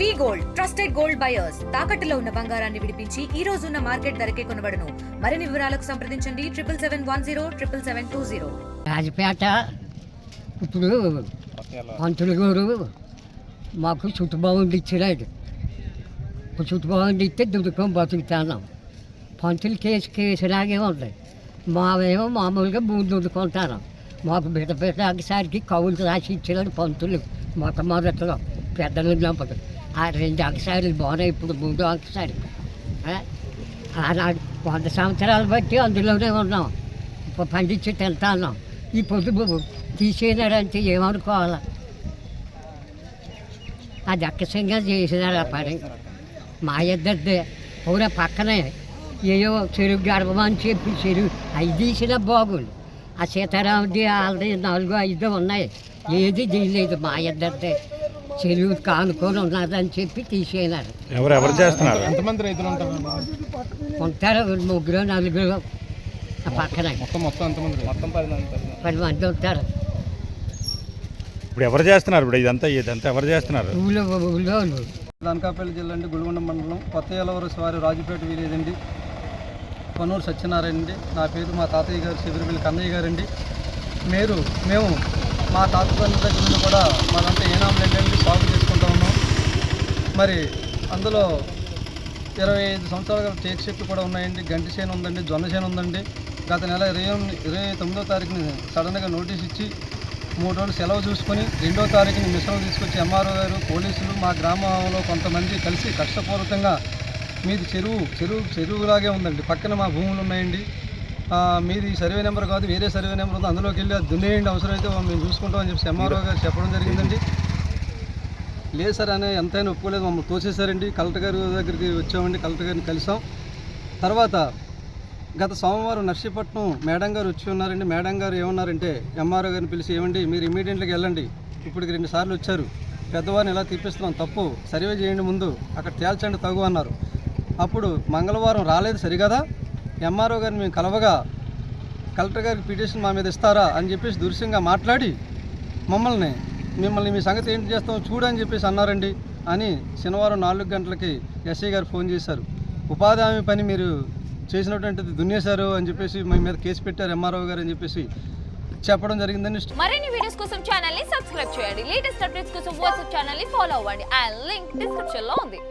వి gold trusted gold buyers తాకట్టులో ఉన్న బంగారాన్ని విడిపించి ఈ రోజు ఉన్న మార్కెట్ ధరకే కొనబడును. మరిన్ని వివరాలకు సంప్రదించండి 7710777020. రాజపేట ఇప్పుడు పంతులు గారు మాకు చుట్టుబాగుండి ఇచ్చినాడు. చుట్టుబాగుండి ఇస్తే దుడుకొని బతుకుతాను. పంతులు కేసులాగే ఉంటాయి. మావేమో మామూలుగా భూమి దుడుకుంటాను. మాకు బిడ్డ ఒకసారికి కవులు రాసి ఇచ్చినాడు పంతులు. మొట్టమొదటిలో పెద్దలు ఉన్నప్పుడు ఆ 2 అగసారీలు బాగున్నాయి. ఇప్పుడు 3వ అగసారి. ఆనాడు 100 సంవత్సరాలు బట్టి అందులోనే ఉన్నాం. ఇప్పుడు పండించి తింటాన్నాం. ఈ పొద్దు తీసేనారంటే ఏమనుకోవాలి? అది అక్కసంగా చేసినారు ఆ పని. మా ఇద్దరిదే పూర పక్కనే ఏయో చెరువు గడపమని చెప్పి చెరువు అవి తీసిన బాగుండు. ఆ సీతారాముడి వాళ్ళది 4, 5 ఉన్నాయి. ఏది తీయలేదు. మా ఇద్దరిదే చెరువు కానుకొని ఉన్నదని చెప్పి తీసేనారు. ఎవరు చేస్తున్నారు? ఎంతమంది రైతులు ఉంటారు 3, 4 ఆ పక్కన. మొత్తం 10 మంది ఉంటారు. ఇప్పుడు ఎవరు చేస్తున్నారు? ఇప్పుడు ఇదంతా ఎవరు చేస్తున్నారు? ఊళ్ళో అనకాపల్లి జిల్లా అండి, గుడిగొండ మండలం, కొత్త ఏలవరు వారి రాజుపేట విలేజ్ అండి. పనూరు సత్యనారాయణ అండి నా పేరు. మా తాతయ్య గారు శబరిపల్లి కన్నయ్య గారండి. మేము మా తాతగారి దగ్గర నుండి కూడా మాదంతా ఏనాములు ఏంటండి సాగు చేసుకుంటూ ఉన్నాం. మరి అందులో 25 సంవత్సరాల టేక్ చెట్లు కూడా ఉన్నాయండి. గంటి చేను ఉందండి, జొన్న చేను ఉందండి. గత నెల 29వ తారీఖుని సడన్గా నోటీస్ ఇచ్చి 3 రోజులు సెలవు చూసుకొని 2వ తారీఖుని మిషన్ తీసుకొచ్చి ఎంఆర్ఓ గారు, పోలీసులు, మా గ్రామంలో కొంతమంది కలిసి కష్టపూర్వకంగా మీది చెరువులాగే ఉందండి, పక్కన మా భూములు ఉన్నాయండి, మీది సర్వే నెంబర్ కాదు వేరే సర్వే నెంబర్ ఉంది, అందులోకి వెళ్ళి అది దున్నేయండి, అవసరమైతే మేము చూసుకుంటామని చెప్పి ఎంఆర్ఓ గారు చెప్పడం జరిగిందండి. లేదు సార్ అని ఎంతైనా ఒప్పుకోలేదు. మమ్మల్ని తోసేశారండి. కలెక్టర్ గారి దగ్గరికి వచ్చామండి. కలెక్టర్ గారిని కలిసాం. తర్వాత గత సోమవారం నర్సీపట్నం మేడం గారు వచ్చి ఉన్నారండి. మేడం గారు ఏమన్నారంటే ఎంఆర్ఓ గారిని పిలిచి, ఏమండి మీరు ఇమీడియట్గా వెళ్ళండి, ఇప్పటికి 2 సార్లు వచ్చారు, పెద్దవారిని ఎలా తీపిస్తున్నాం, తప్పు, సర్వే చేయండి, ముందు అక్కడ తేల్చండి తగు అన్నారు. అప్పుడు మంగళవారం రాలేదు సరిగదా, ఎంఆర్ఓ గారిని మేము కలవగా కలెక్టర్ గారికి పిటిషన్ మా మీద ఇస్తారా అని చెప్పేసి దురుసంగా మాట్లాడి మిమ్మల్ని మీ సంగతి ఏంటి చేస్తామో చూడని చెప్పేసి అన్నారండి. అని శనివారం 4 గంటలకి ఎస్ఐ గారు ఫోన్ చేశారు. ఉపాధి హామీ పని మీరు చేసినటువంటిది దున్నేశారు అని చెప్పేసి మీ మీద కేసు పెట్టారు ఎంఆర్ఓ గారు అని చెప్పేసి చెప్పడం జరిగిందని. మరిన్ని వీడియోస్ కోసం ఛానల్ ని సబ్స్క్రైబ్ చేయండి. లేటెస్ట్ అప్డేట్స్ కోసం వాట్సాప్ ఛానల్ ని ఫాలో అవ్వండి. ఆ లింక్ డిస్క్రిప్షన్ లో ఉంది.